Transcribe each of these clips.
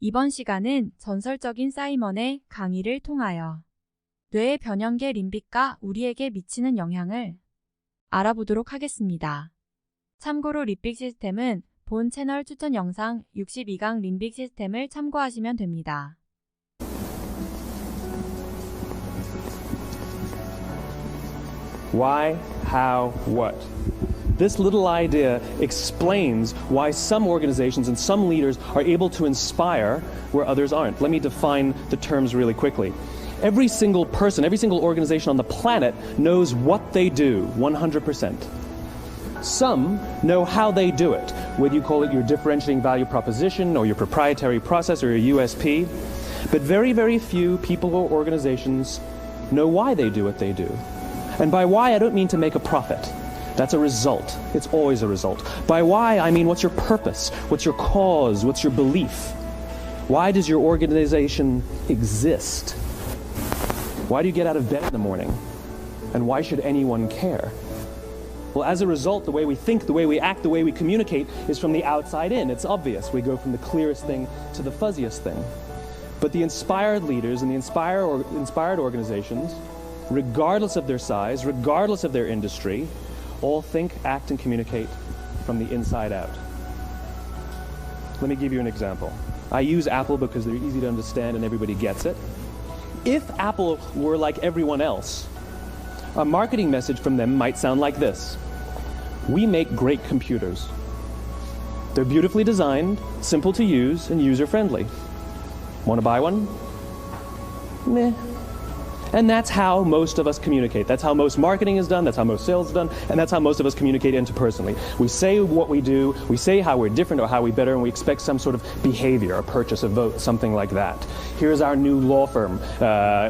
이번 시간은 전설적인 사이먼의 강의를 통하여 뇌의 변형계 림빅과 우리에게 미치는 영향을 알아보도록 하겠습니다. 참고로 림빅 시스템은 본 채널 추천 영상 62강 림빅 시스템을 참고하시면 됩니다. Why, how, what? This little idea explains why some organizations and some leaders are able to inspire where others aren't. Let me define the terms really quickly. Every single person, every single organization on the planet knows what they do 100%. Some know how they do it, whether you call it your differentiating value proposition or your proprietary process or your USP. But very, very few people or organizations know why they do what they do. And by why, I don't mean to make a profit. That's a result. It's always a result. By why, I mean what's your purpose? What's your cause? What's your belief? Why does your organization exist? Why do you get out of bed in the morning? And why should anyone care? Well, as a result, the way we think, the way we act, the way we communicate is from the outside in. It's obvious. We go from the clearest thing to the fuzziest thing. But the inspired leaders and the inspired organizations, regardless of their size, regardless of their industry, all think, act, and communicate from the inside out. Let me give you an example. I use Apple because they're easy to understand and everybody gets it. If Apple were like everyone else, a marketing message from them might sound like this. We make great computers. They're beautifully designed, simple to use, and user-friendly. Want to buy one? Meh. And that's how most of us communicate. That's how most marketing is done, that's how most sales is done, and that's how most of us communicate interpersonally. We say what we do, we say how we're different or how we're better, and we expect some sort of behavior, a purchase, a vote, something like that. Here's our new law firm.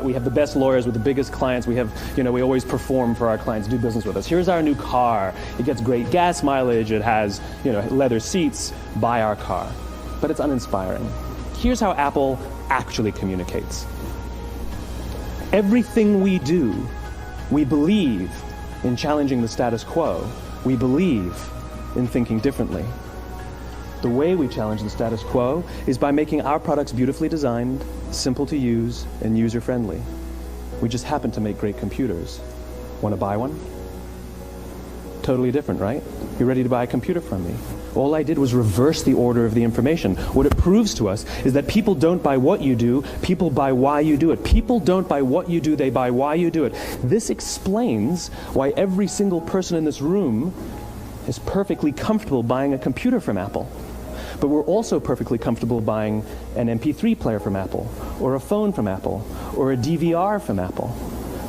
We have the best lawyers with the biggest clients. We have, we always perform for our clients, do business with us. Here's our new car. It gets great gas mileage. It has, leather seats. Buy our car. But it's uninspiring. Here's how Apple actually communicates. Everything we do, we believe in challenging the status quo. We believe in thinking differently. The way we challenge the status quo is by making our products beautifully designed, simple to use, and user-friendly. We just happen to make great computers. Want to buy one? Totally different, right? You're ready to buy a computer from me. All I did was reverse the order of the information. What it proves to us is that people don't buy what you do, people buy why you do it. People don't buy what you do, they buy why you do it. This explains why every single person in this room is perfectly comfortable buying a computer from Apple. But we're also perfectly comfortable buying an MP3 player from Apple, or a phone from Apple, or a DVR from Apple.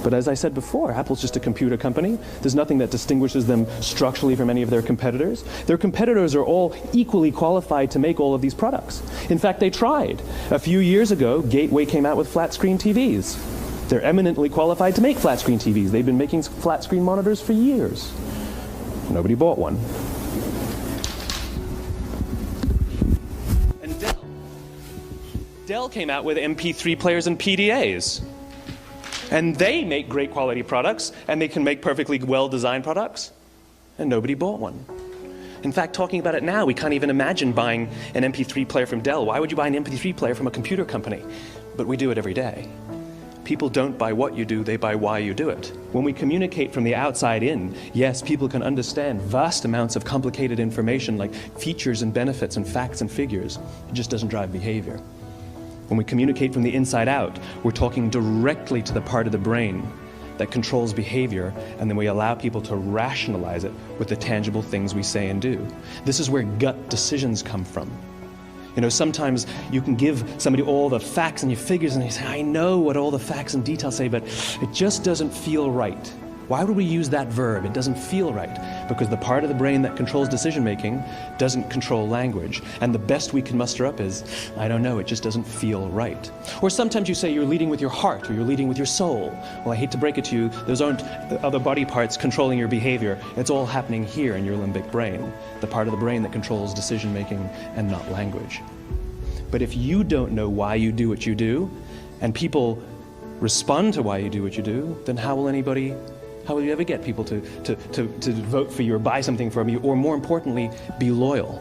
But as I said before, Apple's just a computer company. There's nothing that distinguishes them structurally from any of their competitors. Their competitors are all equally qualified to make all of these products. In fact, they tried. A few years ago, Gateway came out with flat-screen TVs. They're eminently qualified to make flat-screen TVs. They've been making flat-screen monitors for years. Nobody bought one. And Dell came out with MP3 players and PDAs. And they make great quality products, and they can make perfectly well-designed products, and nobody bought one. In fact, talking about it now, we can't even imagine buying an MP3 player from Dell. Why would you buy an MP3 player from a computer company? But we do it every day. People don't buy what you do, they buy why you do it. When we communicate from the outside in, yes, people can understand vast amounts of complicated information like features and benefits and facts and figures. It just doesn't drive behavior. When we communicate from the inside out, we're talking directly to the part of the brain that controls behavior, and then we allow people to rationalize it with the tangible things we say and do. This is where gut decisions come from. Sometimes you can give somebody all the facts and your figures, and they say, I know what all the facts and details say, but it just doesn't feel right. Why would we use that verb? It doesn't feel right. Because the part of the brain that controls decision-making doesn't control language. And the best we can muster up is, I don't know, it just doesn't feel right. Or sometimes you say you're leading with your heart or you're leading with your soul. Well, I hate to break it to you, those aren't the other body parts controlling your behavior. It's all happening here in your limbic brain, the part of the brain that controls decision-making and not language. But if you don't know why you do what you do, and people respond to why you do what you do, then how will you ever get people to vote for you or buy something from you, or more importantly, be loyal?